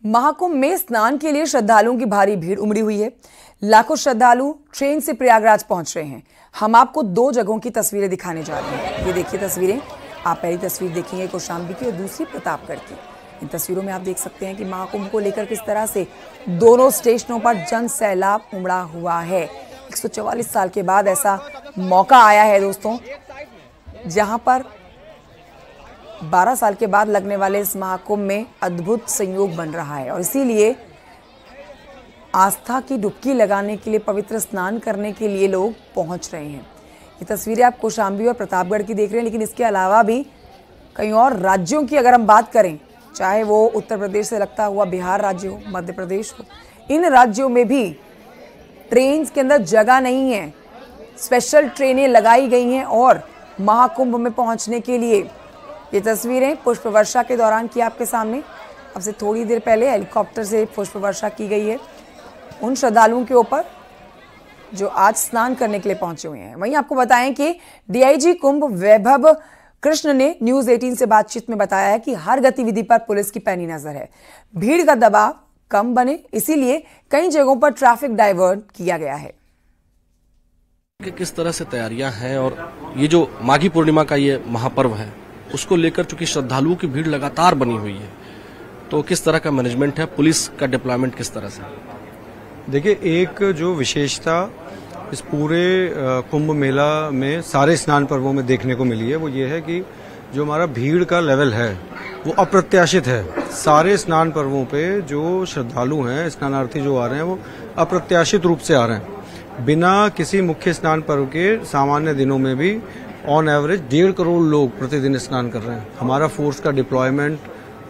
महाकुंभ में स्नान के लिए श्रद्धालुओं की भारी भीड़ उमड़ी हुई है। लाखों श्रद्धालु ट्रेन से प्रयागराज पहुंच रहे हैं। हम आपको दो जगहों की तस्वीरें दिखाने जा रहे हैं। ये देखिए तस्वीरें। आप पहली तस्वीर देखेंगे कौशाम्बी की और दूसरी प्रतापगढ़ की। इन तस्वीरों में आप देख सकते हैं कि महाकुंभ को लेकर किस तरह से दोनों स्टेशनों पर जन सैलाब उमड़ा हुआ है। 144 साल के बाद ऐसा मौका आया है दोस्तों, जहां पर 12 साल के बाद लगने वाले इस महाकुंभ में अद्भुत संयोग बन रहा है और इसीलिए आस्था की डुबकी लगाने के लिए, पवित्र स्नान करने के लिए लोग पहुंच रहे हैं। ये तस्वीरें आप कौशाम्बी और प्रतापगढ़ की देख रहे हैं, लेकिन इसके अलावा भी कई और राज्यों की अगर हम बात करें, चाहे वो उत्तर प्रदेश से लगता हुआ बिहार राज्य हो, मध्य प्रदेश हो, इन राज्यों में भी ट्रेन के अंदर जगह नहीं है। स्पेशल ट्रेनें लगाई गई हैं और महाकुंभ में पहुंचने के लिए ये तस्वीरें पुष्प वर्षा के दौरान की आपके सामने। अब से थोड़ी देर पहले हेलीकॉप्टर से पुष्प वर्षा की गई है उन श्रद्धालुओं के ऊपर जो आज स्नान करने के लिए पहुंचे हुए हैं। वहीं आपको बताएं कि डीआईजी कुंभ वैभव कृष्ण ने न्यूज 18 से बातचीत में बताया है कि हर गतिविधि पर पुलिस की पैनी नजर है। भीड़ का दबाव कम बने, इसीलिए कई जगहों पर ट्रैफिक डाइवर्ट किया गया है। किस तरह से तैयारियां हैं और ये जो माघी पूर्णिमा का ये महापर्व है उसको लेकर चूंकि श्रद्धालुओं की भीड़ लगातार बनी हुई है, तो किस तरह का मैनेजमेंट है, पुलिस का डिप्लॉयमेंट किस तरह से? देखिए, एक जो विशेषता इस पूरे कुंभ मेला में सारे स्नान पर्वों में देखने को मिली है वो ये है कि जो हमारा भीड़ का लेवल है वो अप्रत्याशित है। सारे स्नान पर्वों पे जो श्रद्धालु हैं, स्नानार्थी जो आ रहे हैं, वो अप्रत्याशित रूप से आ रहे हैं। बिना किसी मुख्य स्नान पर्व के सामान्य दिनों में भी ऑन एवरेज 1.5 करोड़ लोग प्रतिदिन स्नान कर रहे हैं। हमारा फोर्स का डिप्लॉयमेंट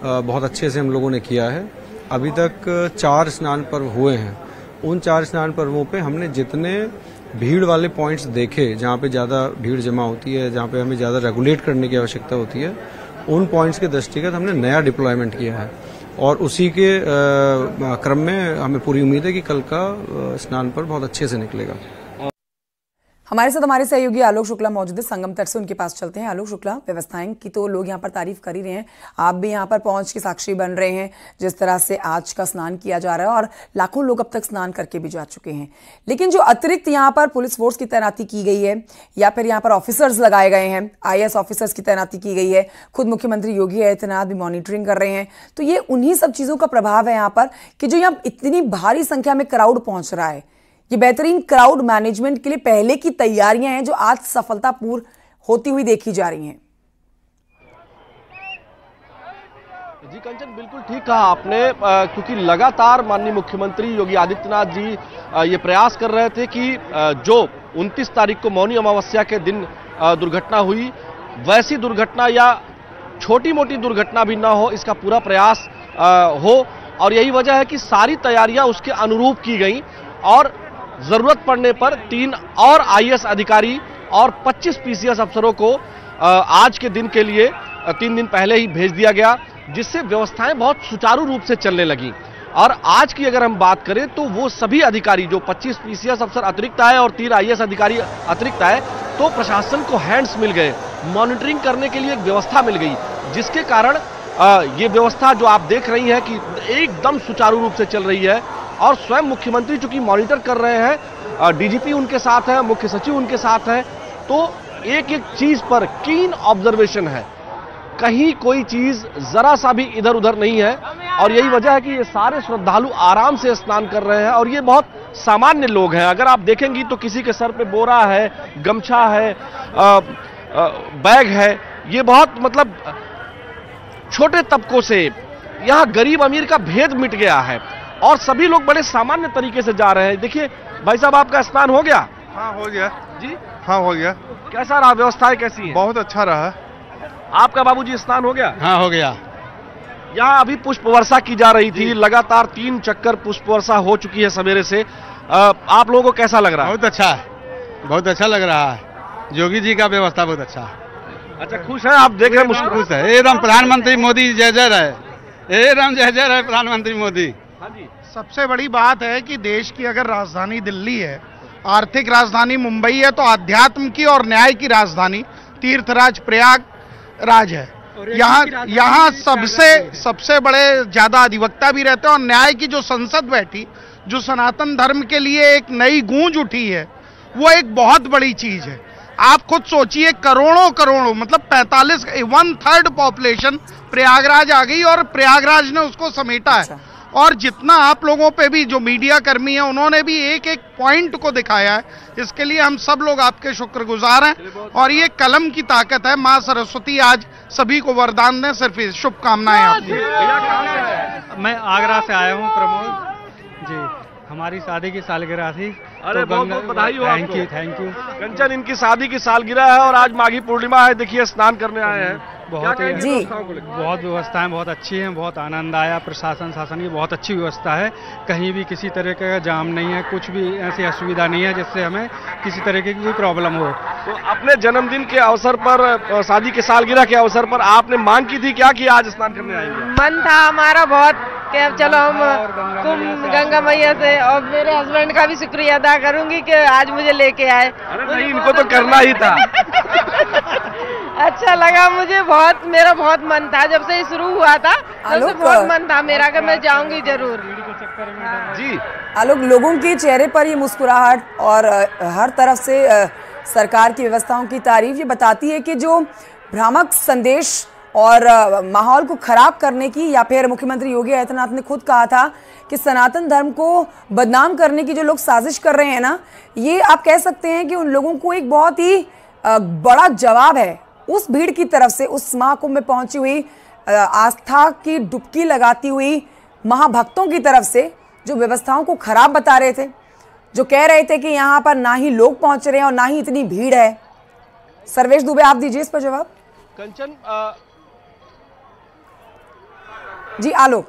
बहुत अच्छे से हम लोगों ने किया है। अभी तक 4 स्नान पर्व हुए हैं। उन 4 स्नान पर्वों पे हमने जितने भीड़ वाले पॉइंट्स देखे, जहाँ पे ज़्यादा भीड़ जमा होती है, जहाँ पे हमें ज़्यादा रेगुलेट करने की आवश्यकता होती है, उन पॉइंट्स के दृष्टिगत हमने नया डिप्लॉयमेंट किया है और उसी के क्रम में हमें पूरी उम्मीद है कि कल का स्नान पर्व बहुत अच्छे से निकलेगा। हमारे साथ हमारे सहयोगी आलोक शुक्ला मौजूद है संगम तट से, उनके पास चलते हैं। आलोक शुक्ला, व्यवस्थाएं की तो लोग यहाँ पर तारीफ कर ही रहे हैं, आप भी यहाँ पर पहुंच के साक्षी बन रहे हैं जिस तरह से आज का स्नान किया जा रहा है और लाखों लोग अब तक स्नान करके भी जा चुके हैं। लेकिन जो अतिरिक्त यहाँ पर पुलिस फोर्स की तैनाती की गई है या फिर यहाँ पर ऑफिसर्स लगाए गए हैं, IAS ऑफिसर्स की तैनाती की गई है, खुद मुख्यमंत्री योगी आदित्यनाथ भी मॉनिटरिंग कर रहे हैं, तो ये उन्हीं सब चीजों का प्रभाव है यहाँ पर कि जो यहाँ इतनी भारी संख्या में क्राउड पहुंच रहा है। ये बेहतरीन क्राउड मैनेजमेंट के लिए पहले की तैयारियां हैं जो आज सफलतापूर्ण होती हुई देखी जा रही हैं। जी कंचन, बिल्कुल ठीक कहा आपने, क्योंकि लगातार माननीय मुख्यमंत्री योगी आदित्यनाथ जी ये प्रयास कर रहे थे कि जो 29 तारीख को मौनी अमावस्या के दिन दुर्घटना हुई, वैसी दुर्घटना या छोटी मोटी दुर्घटना भी ना हो, इसका पूरा प्रयास हो। और यही वजह है कि सारी तैयारियां उसके अनुरूप की गई और जरूरत पड़ने पर 3 और IAS अधिकारी और 25 PCS अफसरों को आज के दिन के लिए 3 दिन पहले ही भेज दिया गया, जिससे व्यवस्थाएं बहुत सुचारू रूप से चलने लगी। और आज की अगर हम बात करें तो वो सभी अधिकारी जो 25 PCS अफसर अतिरिक्त आए और 3 IAS अधिकारी अतिरिक्त आए, तो प्रशासन को हैंड्स मिल गए, मॉनिटरिंग करने के लिए एक व्यवस्था मिल गई, जिसके कारण ये व्यवस्था जो आप देख रही है कि एकदम सुचारू रूप से चल रही है। और स्वयं मुख्यमंत्री चूंकि मॉनिटर कर रहे हैं, DGP उनके साथ है, मुख्य सचिव उनके साथ है, तो एक एक चीज पर कीन ऑब्जर्वेशन है, कहीं कोई चीज जरा सा भी इधर उधर नहीं है। और यही वजह है कि ये सारे श्रद्धालु आराम से स्नान कर रहे हैं और ये बहुत सामान्य लोग हैं। अगर आप देखेंगी तो किसी के सर पे बोरा है, गमछा है, बैग है, ये बहुत मतलब छोटे तबकों से यहाँ गरीब अमीर का भेद मिट गया है और सभी लोग बड़े सामान्य तरीके से जा रहे हैं। देखिए भाई साहब, आपका स्नान हो गया? हाँ हो गया जी। हाँ हो गया। कैसा रहा, व्यवस्थाएं कैसी है? बहुत अच्छा रहा। आपका बाबूजी स्नान हो गया? हाँ हो गया। यहाँ अभी पुष्प वर्षा की जा रही थी, लगातार 3 चक्कर पुष्प वर्षा हो चुकी है सवेरे से। आप लोगों को कैसा लग रहा है? बहुत अच्छा है, बहुत अच्छा लग रहा है। योगी जी का व्यवस्था बहुत अच्छा है। अच्छा, खुश है आप? देख रहे हैं खुश है एकदम। प्रधानमंत्री मोदी जय जय रहे, एकदम जय जय रहे प्रधानमंत्री मोदी। हाँ जी। सबसे बड़ी बात है कि देश की अगर राजधानी दिल्ली है, आर्थिक राजधानी मुंबई है, तो आध्यात्म की और न्याय की राजधानी तीर्थराज प्रयागराज है। यहाँ सबसे बड़े ज्यादा अधिवक्ता भी रहते हैं और न्याय की जो संसद बैठी, जो सनातन धर्म के लिए एक नई गूंज उठी है, वो एक बहुत बड़ी चीज है। आप खुद सोचिए, करोड़ों मतलब 1/3 पॉपुलेशन प्रयागराज आ गई और प्रयागराज ने उसको समेटा है। और जितना आप लोगों पे भी जो मीडिया कर्मी हैं, उन्होंने भी एक एक पॉइंट को दिखाया है, इसके लिए हम सब लोग आपके शुक्रगुजार हैं। और ये कलम की ताकत है। माँ सरस्वती आज सभी को वरदान दें। सिर्फ शुभकामनाएं आपको। मैं आगरा से आया हूँ, प्रमोद जी। हमारी शादी की सालगिरह थी। अरे तो बहुत बहुत बधाई हो आपको। Thank you. कंचन, इनकी शादी की सालगिरह है और आज माघी पूर्णिमा है। देखिए, स्नान करने आए हैं। बहुत जी, बहुत व्यवस्थाएं बहुत अच्छी हैं, बहुत आनंद आया। प्रशासन शासन की बहुत अच्छी व्यवस्था है। कहीं भी किसी तरह का जाम नहीं है, कुछ भी ऐसी असुविधा नहीं है जिससे हमें किसी तरह की कोई प्रॉब्लम हो। तो अपने जन्मदिन के अवसर पर, शादी के सालगिरह के अवसर पर आपने मांग की थी क्या कि आज स्नान करने आएंगे? मन था हमारा बहुत कि अब चलो हम कुंभ गंगा मैया से, और मेरे हस्बैंड का भी शुक्रिया अदा करूंगी कि आज मुझे लेके आए। अरे नहीं, इनको तो करना ही था। अच्छा लगा मुझे बहुत, मेरा बहुत मन था जब से ये शुरू हुआ था, तब से बहुत मन था मेरा कि मैं जाऊंगी जरूर। जी आलोक, लोगों के चेहरे पर ये मुस्कुराहट और हर तरफ से सरकार की व्यवस्थाओं की तारीफ ये बताती है कि जो भ्रामक संदेश और माहौल को खराब करने की, या फिर मुख्यमंत्री योगी आदित्यनाथ ने खुद कहा था कि सनातन धर्म को बदनाम करने की जो लोग साजिश कर रहे हैं ना, ये आप कह सकते हैं कि उन लोगों को एक बहुत ही बड़ा जवाब है उस भीड़ की तरफ से, उस महाकुंभ में पहुंची हुई आस्था की डुबकी लगाती हुई महाभक्तों की तरफ से, जो व्यवस्थाओं को खराब बता रहे थे, जो कह रहे थे कि यहाँ पर ना ही लोग पहुंच रहे हैं और ना ही इतनी भीड़ है। सर्वेश दुबे, आप दीजिए इस पर जवाब। कंचन, जी आलोक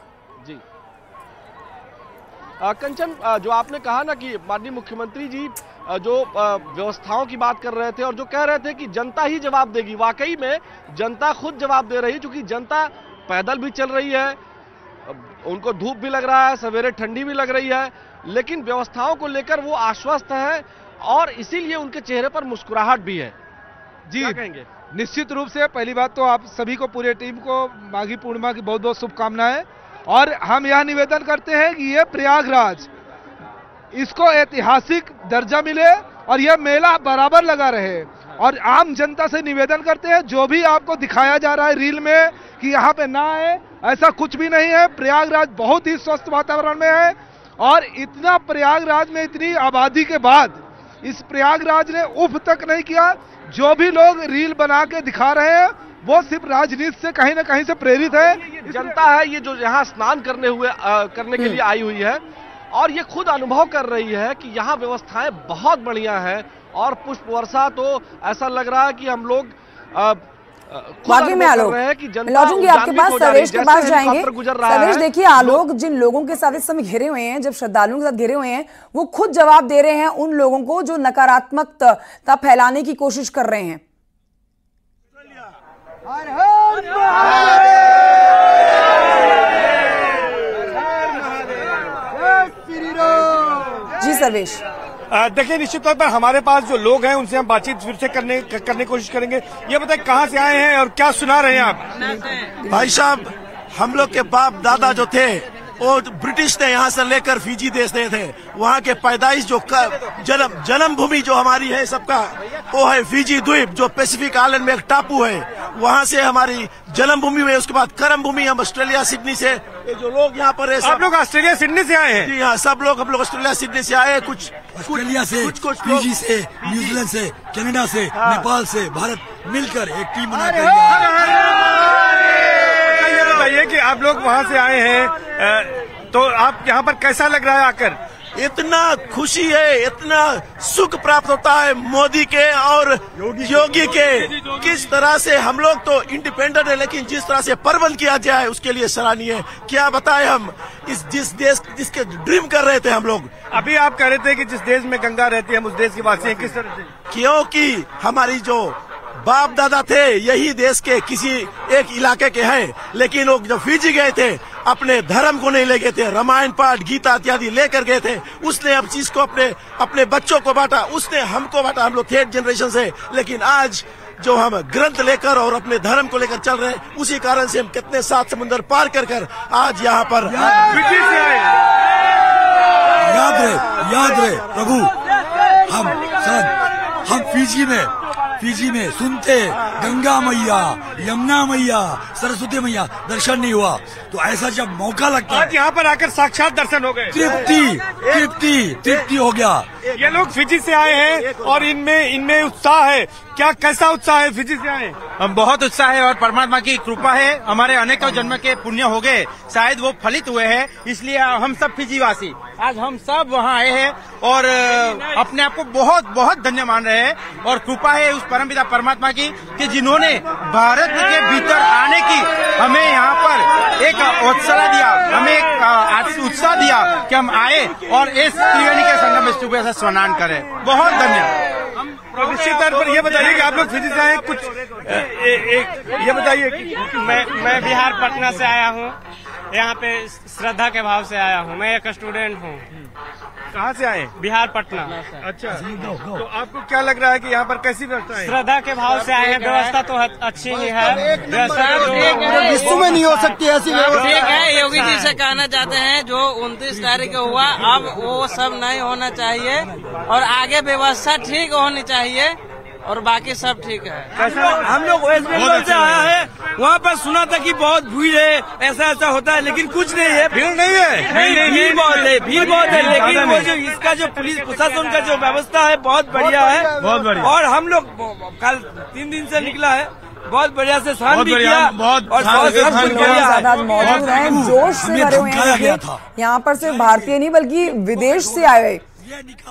जी कंचन, जो आपने कहा ना कि माननीय मुख्यमंत्री जी जो व्यवस्थाओं की बात कर रहे थे और जो कह रहे थे कि जनता ही जवाब देगी, वाकई में जनता खुद जवाब दे रही है, क्योंकि जनता पैदल भी चल रही है, उनको धूप भी लग रहा है, सवेरे ठंडी भी लग रही है, लेकिन व्यवस्थाओं को लेकर वो आश्वस्त है और इसीलिए उनके चेहरे पर मुस्कुराहट भी है। जी, क्या कहेंगे? निश्चित रूप से पहली बात तो आप सभी को, पूरे टीम को माघी पूर्णिमा की बहुत बहुत शुभकामनाएं। और हम यह निवेदन करते हैं कि ये प्रयागराज, इसको ऐतिहासिक दर्जा मिले और यह मेला बराबर लगा रहे। और आम जनता से निवेदन करते हैं, जो भी आपको दिखाया जा रहा है रील में कि यहाँ पे ना आए, ऐसा कुछ भी नहीं है। प्रयागराज बहुत ही स्वस्थ वातावरण में है और इतना प्रयागराज में इतनी आबादी के बाद इस प्रयागराज ने उफ तक नहीं किया। जो भी लोग रील बना के दिखा रहे हैं वो सिर्फ राजनीति से कहीं ना कहीं से प्रेरित है। जनता है ये जो यहाँ स्नान करने के लिए आई हुई है और ये खुद अनुभव कर रही है कि यहाँ व्यवस्थाएं बहुत बढ़िया हैं और पुष्प वर्षा तो ऐसा लग रहा है कि हम लोग वाकई में आलोक लौटूंगी आपके पास, सर्वेश के पास जाएंगे। सर्वेश, देखिए आलोक जिन लोगों के साथ इस समय घिरे हुए हैं, जब श्रद्धालुओं के साथ घिरे हुए हैं, वो खुद जवाब दे रहे हैं उन लोगों को जो नकारात्मकता फैलाने की कोशिश कर रहे हैं। जी सर्वेश, देखिए, निश्चित तौर पर हमारे पास जो लोग हैं उनसे हम बातचीत फिर से करने की कोशिश करेंगे। ये बताएं कहाँ से आए हैं और क्या सुना रहे हैं आप? भाई साहब, हम लोग के बाप दादा जो थे वो ब्रिटिश ने यहाँ से लेकर फिजी देश गए थे। वहाँ के पैदाइश जो जन्म भूमि जो हमारी है सबका, वो है फिजी द्वीप, जो पैसिफिक आइलैंड में एक टापू है। वहाँ से हमारी जन्म भूमि हुई। उसके बाद कर्म भूमि, हम ऑस्ट्रेलिया सिडनी से, ये जो लोग यहाँ पर है, आप लोग ऑस्ट्रेलिया सिडनी से आए हैं? जी हाँ, सब लोग हम लोग ऑस्ट्रेलिया सिडनी से आए। कुछ ऑस्ट्रेलिया से, कुछ फिजी से, न्यूजीलैंड से, कनाडा से, नेपाल से, भारत मिलकर एक टीम बनाकर। बताइए कि आप लोग वहाँ से आए हैं, तो आप यहाँ पर कैसा लग रहा है आकर? इतना खुशी है, इतना सुख प्राप्त होता है मोदी के और योगी के। किस तरह से हम लोग तो इंडिपेंडेंट है, लेकिन जिस तरह से प्रबंध किया जाए उसके लिए सराहनीय है। क्या बताएं हम, जिस देश जिसके ड्रीम कर रहे थे हम लोग। अभी आप कह रहे थे कि जिस देश में गंगा रहती है हम उस देश के वासी हैं, किस तरह से? क्योंकि हमारी जो बाप दादा थे यही देश के किसी एक इलाके के हैं, लेकिन लोग जब फिजी गए थे अपने धर्म को नहीं ले गए थे, रामायण पाठ गीता इत्यादि लेकर गए थे। उसने अब चीज को अपने बच्चों को बांटा, उसने हमको बांटा, हम लोग थर्ड जनरेशन से। लेकिन आज जो हम ग्रंथ लेकर और अपने धर्म को लेकर चल रहे हैं, उसी कारण से हम कितने 7 समुंदर पार कर कर आज यहाँ पर फिजी से आए। याद रहे प्रभु, हम फिजी में सुनते गंगा मैया, यमुना मैया, सरस्वती मैया, दर्शन नहीं हुआ, तो ऐसा जब मौका लगता है आज यहाँ पर आकर साक्षात दर्शन हो गए, तृप्ति हो गया। ये लोग फिजी से आए हैं और इनमें उत्साह है, क्या कैसा उत्साह है? फिजी से आए हम बहुत उत्साह है और परमात्मा की कृपा है, हमारे अनेकों जन्म के पुण्य हो गए, शायद वो फलित हुए हैं, इसलिए हम सब फिजीवासी आज हम सब वहाँ आए हैं और अपने आप को बहुत बहुत धन्य मान रहे हैं। और कृपा है उस परमपिता परमात्मा की कि जिन्होंने भारत के भीतर आने की हमें यहाँ पर एक उत्साह दिया, हमें एक उत्साह दिया कि हम आए और इस त्रिवेणी के संगम में सुबह से स्नान करें। बहुत धन्यवाद। तो निश्चित तौर पर ये बताइए कि आप लोग फिजी से आए, कुछ ये बताइए कि मैं बिहार पटना से आया हूँ, यहाँ पे श्रद्धा के भाव से आया हूँ। मैं एक स्टूडेंट हूँ। कहाँ से आए? बिहार पटना। अच्छा, तो आपको क्या लग रहा है कि यहाँ पर कैसी व्यवस्था है? श्रद्धा के भाव से आए हैं, व्यवस्था तो अच्छी ही है, विश्व में नहीं हो सकती ऐसी व्यवस्था। ठीक है, योगी जी से कहना चाहते हैं जो 29 तारीख को हुआ, अब वो सब नहीं होना चाहिए और आगे व्यवस्था ठीक होनी चाहिए और बाकी सब ठीक है। हम लोग वेस्ट बंगाल से आया है, वहाँ पर सुना था कि बहुत भीड़ है, ऐसा होता है, लेकिन कुछ नहीं है। भीड़ नहीं है? भीड़ बहुत है, लेकिन वो जो इसका जो पुलिस प्रशासन का जो व्यवस्था है बहुत बढ़िया है, बहुत बढ़िया। और हम लोग कल 3 दिन से निकला है, बहुत बढ़िया से स्नान भी किया और मौजूद है, जोश से भरे हुए हैं। यहाँ पर सिर्फ भारतीय नहीं बल्कि विदेश से आए हुए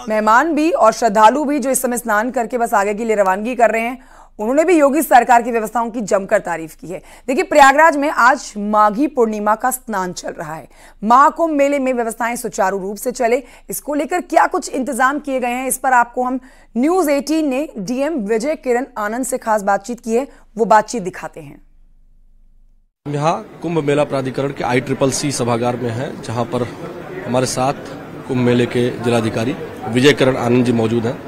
मेहमान भी और श्रद्धालु भी जो इस समय स्नान करके बस आगे के लिए रवानगी कर रहे हैं, उन्होंने भी योगी सरकार की व्यवस्थाओं की जमकर तारीफ की है। देखिए, प्रयागराज में आज माघी पूर्णिमा का स्नान चल रहा है। महाकुंभ मेले में व्यवस्थाएं सुचारू रूप से चले, इसको लेकर क्या कुछ इंतजाम किए गए हैं, इस पर आपको हम न्यूज 18 ने डीएम विजय किरण आनंद से खास बातचीत की है, वो बातचीत दिखाते हैं। यहाँ कुंभ मेला प्राधिकरण के ICCC सभागार में है, जहाँ पर हमारे साथ कुंभ मेले के जिलाधिकारी विजय किरण आनंद जी मौजूद हैं।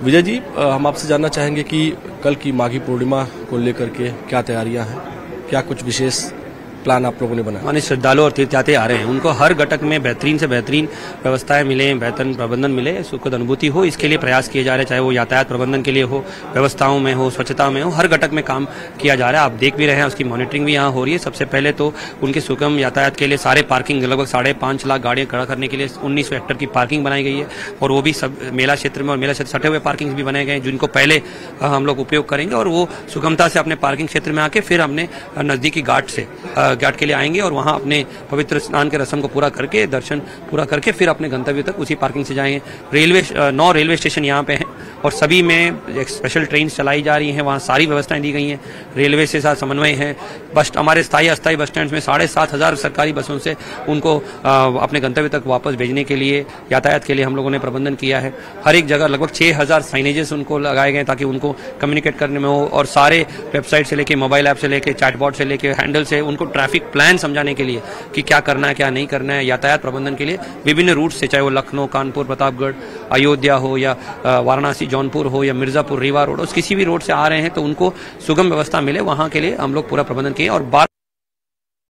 विजय जी, हम आपसे जानना चाहेंगे कि कल की माघी पूर्णिमा को लेकर के क्या तैयारियां हैं, क्या कुछ विशेष प्लान आप लोगों ने बनाया? माने श्रद्धालु और तीर्थयात्री आ रहे हैं, उनको हर घटक में बेहतरीन से बेहतरीन व्यवस्थाएं मिले, बेहतर प्रबंधन मिले, सुखद अनुभूति हो, इसके लिए प्रयास किए जा रहे हैं, चाहे वो यातायात प्रबंधन के लिए हो, व्यवस्थाओं में हो, स्वच्छता में हो, हर घटक में काम किया जा रहा है। आप देख भी रहे हैं, उसकी मॉनिटरिंग भी यहाँ हो रही है। सबसे पहले तो उनके सुगम यातायात के लिए सारे पार्किंग, लगभग 5.5 लाख गाड़ियां खड़ा करने के लिए 1900 हेक्टेयर की पार्किंग बनाई गई है और वो भी सब मेला क्षेत्र में और मेला क्षेत्र सटे हुए पार्किंग भी बनाए गए हैं, जिनको पहले हम लोग उपयोग करेंगे और वो सुगमता से अपने पार्किंग क्षेत्र में आके फिर हमने नजदीकी घाट के लिए आएंगे और वहां अपने पवित्र स्नान के रस्म को पूरा करके, दर्शन पूरा करके फिर अपने गंतव्य तक उसी पार्किंग से जाएंगे। 9 रेलवे स्टेशन यहाँ पे हैं और सभी में एक स्पेशल ट्रेन चलाई जा रही हैं, वहाँ सारी व्यवस्थाएं दी गई हैं, रेलवे से साथ समन्वय है। बस हमारे स्थायी अस्थायी बस स्टैंड में 7,500 सरकारी बसों से उनको अपने गंतव्य तक वापस भेजने के लिए, यातायात के लिए हम लोगों ने प्रबंधन किया है। हर एक जगह लगभग 6,000 साइनेजेस उनको लगाए गए ताकि उनको कम्युनिकेट करने में हो और सारे वेबसाइट से लेके, मोबाइल ऐप से लेके, चैटबॉट से लेके, हैंडल से उनको ट्रैफिक प्लान समझाने के लिए कि क्या करना है क्या नहीं करना है। यातायात प्रबंधन के लिए विभिन्न रूट से, चाहे वो लखनऊ, कानपुर, प्रतापगढ़, अयोध्या हो या वाराणसी, जौनपुर हो या मिर्जापुर, रीवा रोड, किसी भी रोड से आ रहे हैं तो उनको सुगम व्यवस्था मिले, वहां के लिए हम लोग पूरा प्रबंधन किए और 12